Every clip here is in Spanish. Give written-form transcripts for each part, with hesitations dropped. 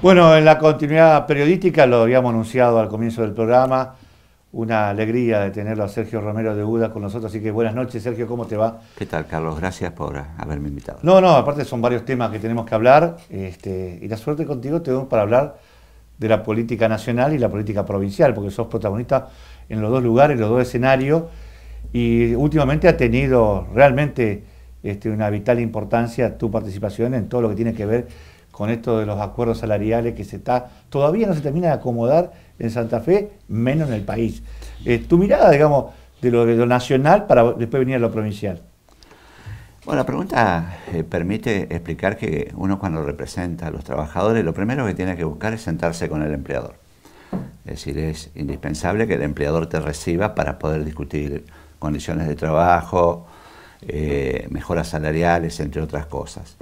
Bueno, en la continuidad periodística, lo habíamos anunciado al comienzo del programa, una alegría de tenerlo a Sergio Romero de Buda con nosotros, así que buenas noches, Sergio, ¿cómo te va? ¿Qué tal, Carlos? Gracias por haberme invitado. No, no, aparte son varios temas que tenemos que hablar, y la suerte contigo tenemos para hablar de la política nacional y la política provincial, porque sos protagonista en los dos lugares, los dos escenarios, y últimamente ha tenido realmente una vital importancia tu participación en todo lo que tiene que ver con esto de los acuerdos salariales que todavía no se termina de acomodar en Santa Fe, menos en el país. Tu mirada, digamos, de lo nacional para después venir a lo provincial. Bueno, la pregunta permite explicar que uno cuando representa a los trabajadores, lo primero que tiene que buscar es sentarse con el empleador. Es decir, es indispensable que el empleador te reciba para poder discutir condiciones de trabajo, mejoras salariales, entre otras cosas.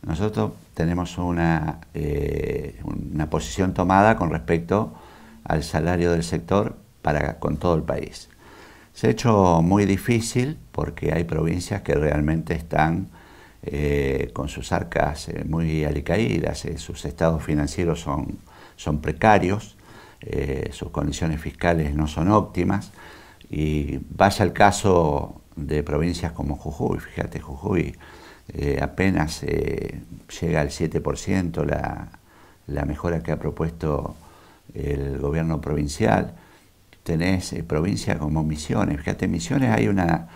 Nosotros tenemos una posición tomada con respecto al salario del sector con todo el país. Se ha hecho muy difícil porque hay provincias que realmente están con sus arcas muy alicaídas, sus estados financieros son precarios, sus condiciones fiscales no son óptimas, y vaya el caso de provincias como Jujuy. Fíjate, Jujuy apenas llega al 7% la mejora que ha propuesto el gobierno provincial. Tenés provincias como Misiones. Fíjate, en Misiones hay una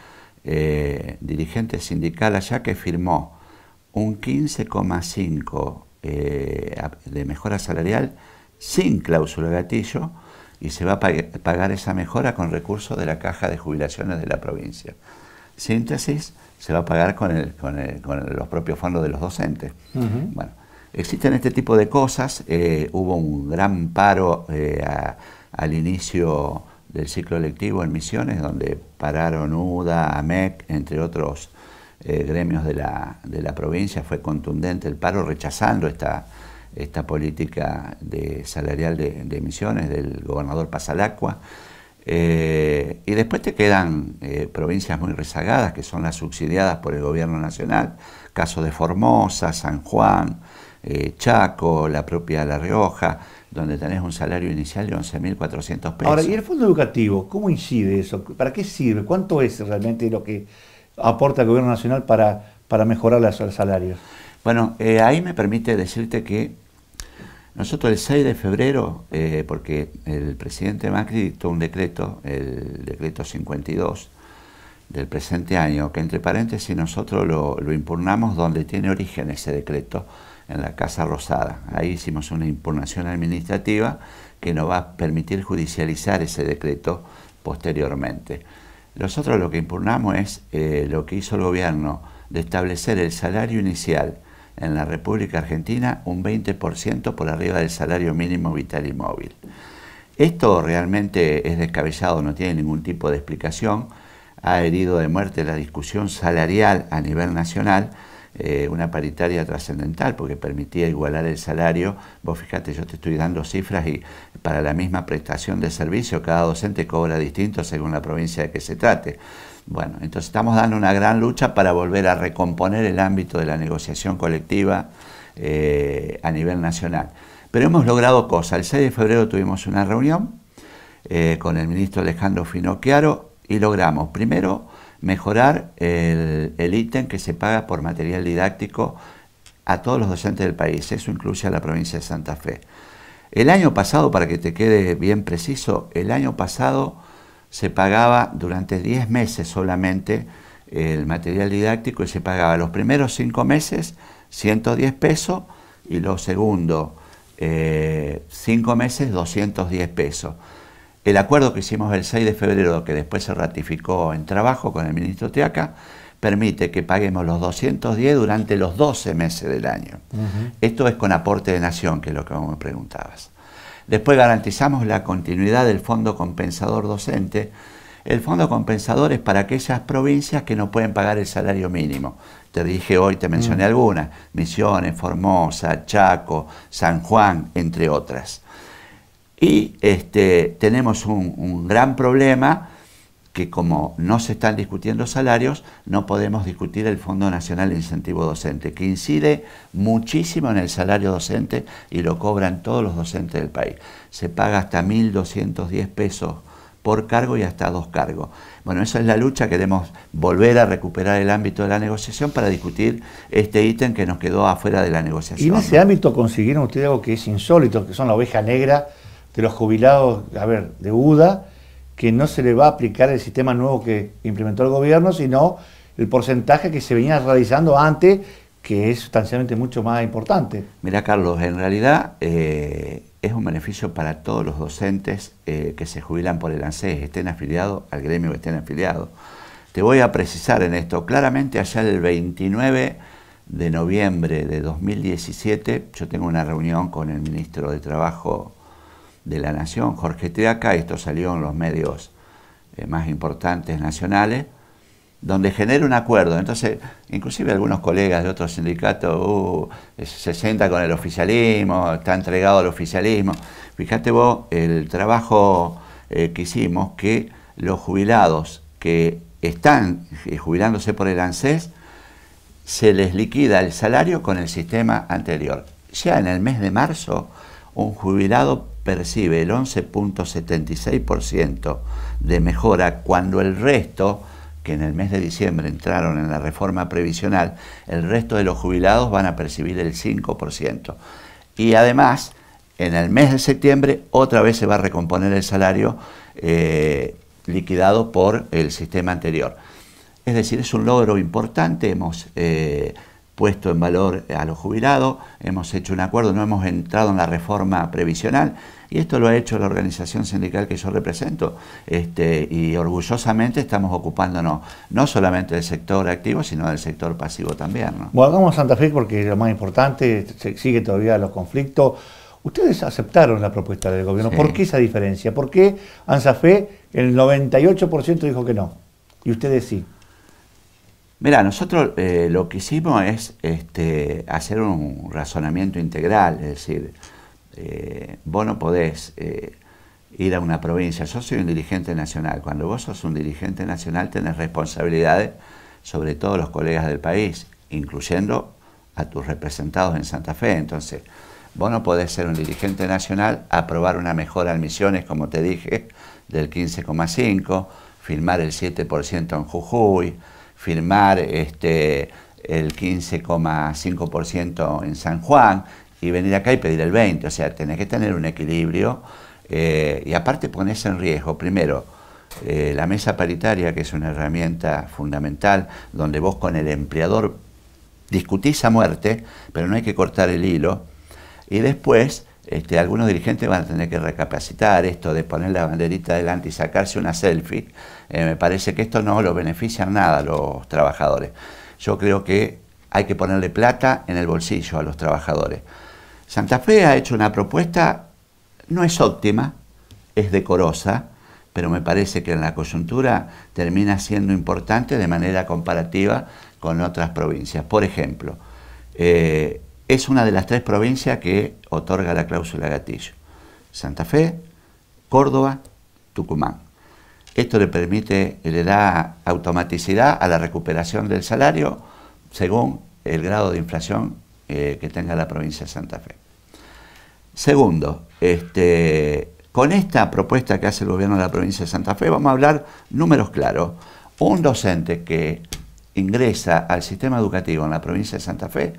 dirigente sindical allá que firmó un 15,5 de mejora salarial sin cláusula gatillo, y se va a pagar esa mejora con recursos de la caja de jubilaciones de la provincia. Síntesis, se va a pagar con los propios fondos de los docentes. Bueno, existen este tipo de cosas. Hubo un gran paro al inicio del ciclo lectivo en Misiones, donde pararon UDA, AMEC, entre otros gremios de la provincia. Fue contundente el paro, rechazando esta política salarial de Misiones del gobernador Pasalacqua. Y después te quedan provincias muy rezagadas, que son las subsidiadas por el gobierno nacional, caso de Formosa, San Juan, Chaco, la propia La Rioja, donde tenés un salario inicial de 11.400 pesos. Ahora, ¿y el fondo educativo, cómo incide eso? ¿Para qué sirve? ¿Cuánto es realmente lo que aporta el gobierno nacional para mejorar los salarios? Bueno, ahí me permite decirte que nosotros el 6 de febrero, porque el presidente Macri dictó un decreto, el decreto 52 del presente año, que entre paréntesis nosotros lo impugnamos donde tiene origen ese decreto, en la Casa Rosada. Ahí hicimos una impugnación administrativa que nos va a permitir judicializar ese decreto posteriormente. Nosotros lo que impugnamos es lo que hizo el gobierno de establecer el salario inicial en la República Argentina un 20% por arriba del salario mínimo vital y móvil. Esto realmente es descabellado, no tiene ningún tipo de explicación. Ha herido de muerte la discusión salarial a nivel nacional, una paritaria trascendental porque permitía igualar el salario. Vos fíjate, yo te estoy dando cifras y para la misma prestación de servicio cada docente cobra distinto según la provincia de que se trate. Bueno, entonces estamos dando una gran lucha para volver a recomponer el ámbito de la negociación colectiva a nivel nacional. Pero hemos logrado cosas. El 6 de febrero tuvimos una reunión con el ministro Alejandro Finocchiaro y logramos, primero, mejorar el ítem que se paga por material didáctico a todos los docentes del país. Eso incluye a la provincia de Santa Fe. El año pasado, para que te quede bien preciso, el año pasado se pagaba durante 10 meses solamente el material didáctico, y se pagaba los primeros 5 meses 110 pesos y los segundos 5 meses 210 pesos. El acuerdo que hicimos el 6 de febrero, que después se ratificó en trabajo con el ministro Tiaca, permite que paguemos los 210 durante los 12 meses del año. Esto es con aporte de nación, que es lo que vos me preguntabas. Después garantizamos la continuidad del Fondo Compensador Docente. El Fondo Compensador es para aquellas provincias que no pueden pagar el salario mínimo. Te dije hoy, te mencioné algunas: Misiones, Formosa, Chaco, San Juan, entre otras. Y tenemos un gran problema, que como no se están discutiendo salarios, no podemos discutir el Fondo Nacional de Incentivo Docente, que incide muchísimo en el salario docente y lo cobran todos los docentes del país. Se paga hasta 1.210 pesos por cargo y hasta 2 cargos. Bueno, esa es la lucha, queremos volver a recuperar el ámbito de la negociación para discutir este ítem que nos quedó afuera de la negociación. Y en ese ámbito consiguieron ustedes algo que es insólito, que son la oveja negra de los jubilados, de UDA, que no se le va a aplicar el sistema nuevo que implementó el gobierno, sino el porcentaje que se venía realizando antes, que es sustancialmente mucho más importante. Mira, Carlos, en realidad es un beneficio para todos los docentes que se jubilan por el ANSES, estén afiliados al gremio que estén afiliados. Te voy a precisar en esto. Claramente allá el 29 de noviembre de 2017, yo tengo una reunión con el ministro de Trabajo de la Nación, Jorge Triaca, esto salió en los medios más importantes nacionales, donde genera un acuerdo. Entonces, inclusive algunos colegas de otros sindicatos se sientan con el oficialismo, está entregado al oficialismo. Fíjate vos el trabajo que hicimos, que los jubilados que están jubilándose por el ANSES, se les liquida el salario con el sistema anterior. Ya en el mes de marzo, un jubilado percibe el 11.76% de mejora, cuando el resto, que en el mes de diciembre entraron en la reforma previsional, el resto de los jubilados van a percibir el 5%. Y además, en el mes de septiembre, otra vez se va a recomponer el salario liquidado por el sistema anterior. Es decir, es un logro importante. Hemos puesto en valor a los jubilados, hemos hecho un acuerdo, no hemos entrado en la reforma previsional, y esto lo ha hecho la organización sindical que yo represento, y orgullosamente estamos ocupándonos no solamente del sector activo, sino del sector pasivo también, ¿no? Bueno, vamos a Santa Fe porque es lo más importante, sigue todavía los conflictos. Ustedes aceptaron la propuesta del gobierno. Sí. ¿Por qué esa diferencia? ¿Por qué Santa Fe el 98% dijo que no? Y ustedes sí. Mira, nosotros lo que hicimos es hacer un razonamiento integral, es decir, vos no podés ir a una provincia. Yo soy un dirigente nacional. Cuando vos sos un dirigente nacional tenés responsabilidades sobre todos los colegas del país, incluyendo a tus representados en Santa Fe. Entonces, vos no podés ser un dirigente nacional, aprobar una mejora en Misiones, como te dije, del 15,5%, firmar el 7% en Jujuy, firmar el 15,5% en San Juan y venir acá y pedir el 20%. O sea, tenés que tener un equilibrio y aparte ponés en riesgo, primero, la mesa paritaria, que es una herramienta fundamental, donde vos con el empleador discutís a muerte, pero no hay que cortar el hilo. Y después, algunos dirigentes van a tener que recapacitar esto de poner la banderita delante y sacarse una selfie. Me parece que esto no lo beneficia en nada a los trabajadores. Yo creo que hay que ponerle plata en el bolsillo a los trabajadores. Santa Fe ha hecho una propuesta, no es óptima, es decorosa, pero me parece que en la coyuntura termina siendo importante de manera comparativa con otras provincias. Por ejemplo, es una de las 3 provincias que otorga la cláusula gatillo: Santa Fe, Córdoba, Tucumán. Esto le permite, le da automaticidad a la recuperación del salario según el grado de inflación que tenga la provincia de Santa Fe. Segundo, con esta propuesta que hace el gobierno de la provincia de Santa Fe, vamos a hablar números claros. Un docente que ingresa al sistema educativo en la provincia de Santa Fe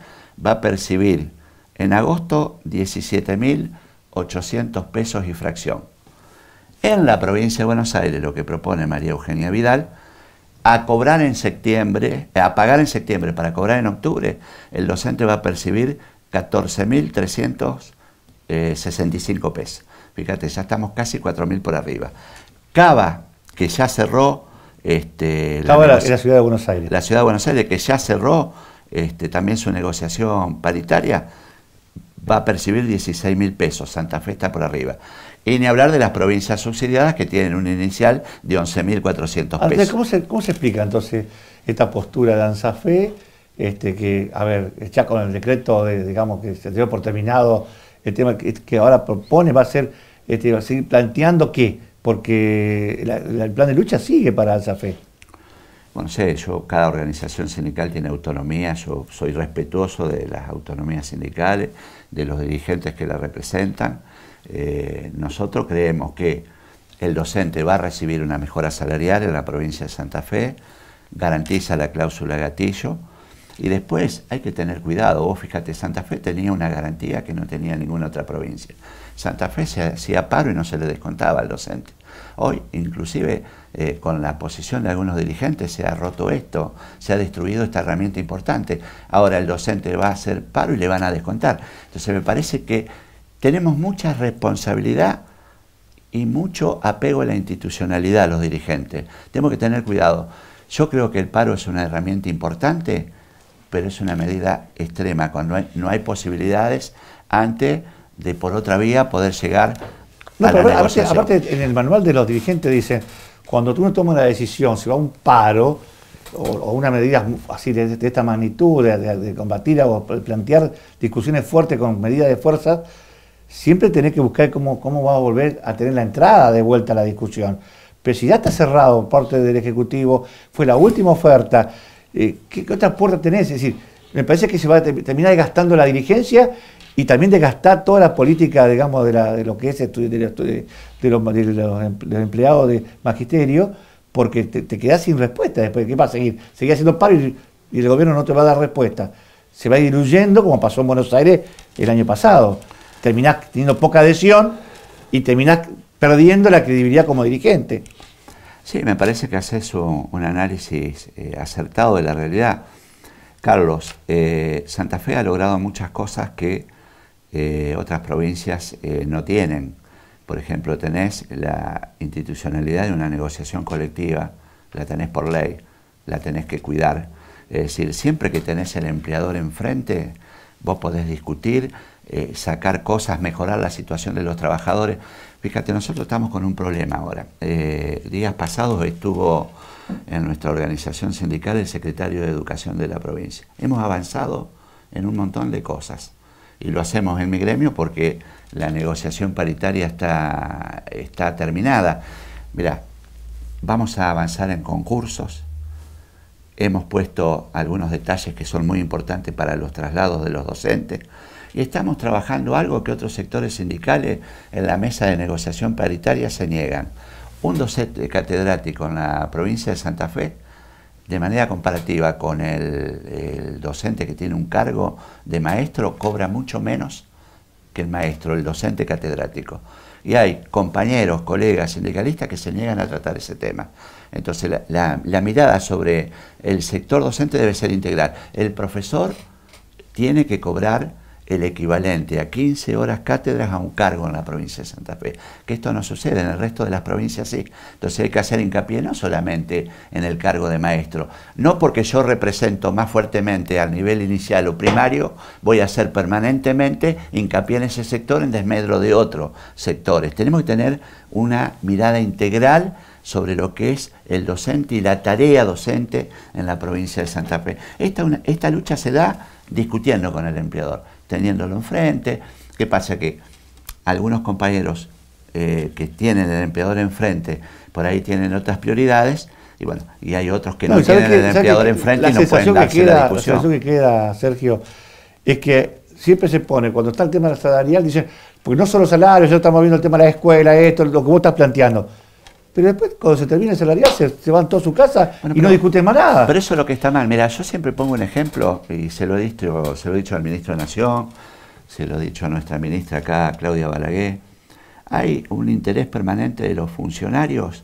va a percibir en agosto 17.800 pesos y fracción. En la provincia de Buenos Aires, lo que propone María Eugenia Vidal, a pagar en septiembre para cobrar en octubre, el docente va a percibir 14.365 pesos. Fíjate, ya estamos casi 4.000 por arriba. Cava, que ya cerró... Cava era la ciudad de Buenos Aires. La ciudad de Buenos Aires, que ya cerró también su negociación paritaria, va a percibir 16.000 pesos. Santa Fe está por arriba. Y ni hablar de las provincias subsidiadas, que tienen un inicial de 11.400 pesos. ¿Cómo se explica entonces esta postura de Santa Fe? Que, a ver, ya con el decreto, digamos, que se dio por terminado el tema que ahora propone, va a ser, seguir planteando que porque el plan de lucha sigue para ANSAFE. Bueno, sé, cada organización sindical tiene autonomía, yo soy respetuoso de las autonomías sindicales, de los dirigentes que la representan. Nosotros creemos que el docente va a recibir una mejora salarial en la provincia de Santa Fe, garantiza la cláusula gatillo, y después hay que tener cuidado. Vos fíjate, Santa Fe tenía una garantía que no tenía ninguna otra provincia. Santa Fe se hacía paro y no se le descontaba al docente. Hoy, inclusive, con la posición de algunos dirigentes se ha roto esto, se ha destruido esta herramienta importante. Ahora el docente va a hacer paro y le van a descontar. Entonces me parece que tenemos mucha responsabilidad y mucho apego a la institucionalidad los dirigentes. Tenemos que tener cuidado. Yo creo que el paro es una herramienta importante, pero es una medida extrema, cuando no hay posibilidades antes de por otra vía poder llegar a la negociación. Aparte, en el manual de los dirigentes dice, cuando tú no tomas la decisión, si va a un paro o una medida así de esta magnitud, de combatir o plantear discusiones fuertes con medidas de fuerza, siempre tenés que buscar cómo va a volver a tener la entrada de vuelta a la discusión. Pero si ya está cerrado por parte del Ejecutivo, fue la última oferta, ¿qué otra puerta tenés? Es decir, me parece que se va a terminar desgastando la dirigencia y también desgastar toda la política, digamos, de lo que es de los empleados de magisterio, porque te quedás sin respuesta después. ¿Qué va a seguir? Seguir haciendo paro y el gobierno no te va a dar respuesta. Se va diluyendo, como pasó en Buenos Aires el año pasado. Terminás teniendo poca adhesión y terminás perdiendo la credibilidad como dirigente. Sí, me parece que haces un análisis acertado de la realidad. Carlos, Santa Fe ha logrado muchas cosas que otras provincias no tienen. Por ejemplo, tenés la institucionalidad de una negociación colectiva, la tenés por ley, la tenés que cuidar. Es decir, siempre que tenés el empleador enfrente, vos podés discutir, sacar cosas, mejorar la situación de los trabajadores. Fíjate, nosotros estamos con un problema ahora. Días pasados estuvo en nuestra organización sindical el secretario de Educación de la provincia. Hemos avanzado en un montón de cosas y lo hacemos en mi gremio porque la negociación paritaria está terminada. Mirá, vamos a avanzar en concursos. Hemos puesto algunos detalles que son muy importantes para los traslados de los docentes. Y estamos trabajando algo que otros sectores sindicales en la mesa de negociación paritaria se niegan. Un docente catedrático en la provincia de Santa Fe, de manera comparativa con el docente que tiene un cargo de maestro, cobra mucho menos que el maestro, el docente catedrático. Y hay compañeros, colegas, sindicalistas que se niegan a tratar ese tema. Entonces la mirada sobre el sector docente debe ser integral. El profesor tiene que cobrar el equivalente a 15 horas cátedras a un cargo en la provincia de Santa Fe. Que esto no sucede, en el resto de las provincias sí. Entonces hay que hacer hincapié no solamente en el cargo de maestro. No porque yo represento más fuertemente al nivel inicial o primario, voy a hacer permanentemente hincapié en ese sector en desmedro de otros sectores. Tenemos que tener una mirada integral sobre lo que es el docente y la tarea docente en la provincia de Santa Fe. Esta lucha se da discutiendo con el empleador, teniéndolo enfrente. ¿Qué pasa? Que algunos compañeros que tienen el empleador enfrente, por ahí tienen otras prioridades, y bueno, y hay otros que no tienen el empleador enfrente y no pueden darse la discusión. La sensación que queda, Sergio, es que siempre se pone, cuando está el tema salarial, dicen, porque no solo salarios, ya estamos viendo el tema de la escuela, esto, lo que vos estás planteando. Pero después, cuando se termina el salarial, se van todos a su casa y no discuten más nada. Pero eso es lo que está mal. Mira, yo siempre pongo un ejemplo, y se lo he dicho al ministro de Nación, se lo he dicho a nuestra ministra acá, Claudia Balaguer. Hay un interés permanente de los funcionarios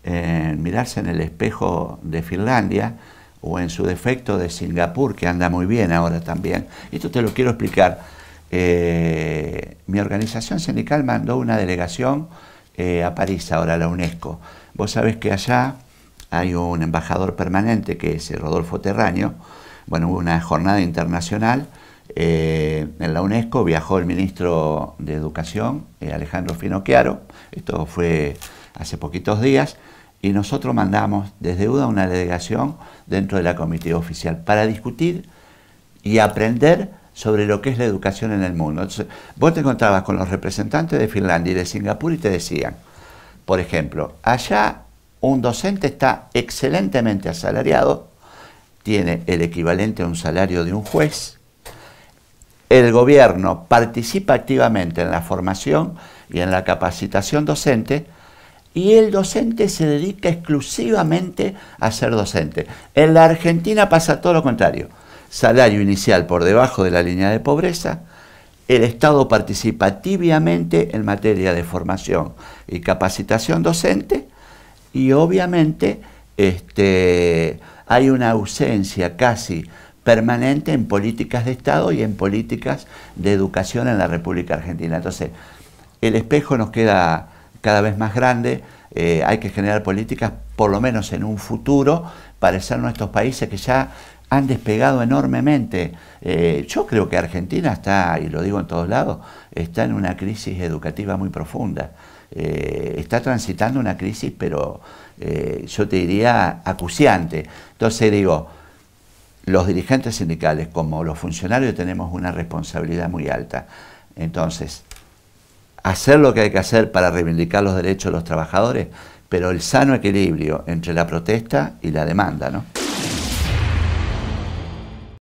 en mirarse en el espejo de Finlandia, o en su defecto de Singapur, que anda muy bien ahora también. Esto te lo quiero explicar. Mi organización sindical mandó una delegación a París, ahora a la UNESCO. Vos sabés que allá hay un embajador permanente que es Rodolfo Terraño. Bueno, hubo una jornada internacional en la UNESCO, viajó el ministro de Educación, Alejandro Finocchiaro, esto fue hace poquitos días, y nosotros mandamos desde UDA una delegación dentro de la comitiva oficial para discutir y aprender sobre lo que es la educación en el mundo. Entonces, vos te encontrabas con los representantes de Finlandia y de Singapur y te decían, Por ejemplo, allá un docente está excelentemente asalariado, tiene el equivalente a un salario de un juez. El gobierno participa activamente en la formación y en la capacitación docente, y el docente se dedica exclusivamente a ser docente. En la Argentina pasa todo lo contrario. Salario inicial por debajo de la línea de pobreza, el Estado participa tibiamente en materia de formación y capacitación docente, y obviamente hay una ausencia casi permanente en políticas de Estado y en políticas de educación en la República Argentina. Entonces, el espejo nos queda cada vez más grande. Hay que generar políticas, por lo menos en un futuro, para ser nuestros países que ya han despegado enormemente. Yo creo que Argentina está, y lo digo en todos lados, está en una crisis educativa muy profunda. Está transitando una crisis, pero yo te diría acuciante. Entonces digo, los dirigentes sindicales como los funcionarios tenemos una responsabilidad muy alta. Entonces, hacer lo que hay que hacer para reivindicar los derechos de los trabajadores, pero el sano equilibrio entre la protesta y la demanda, ¿no?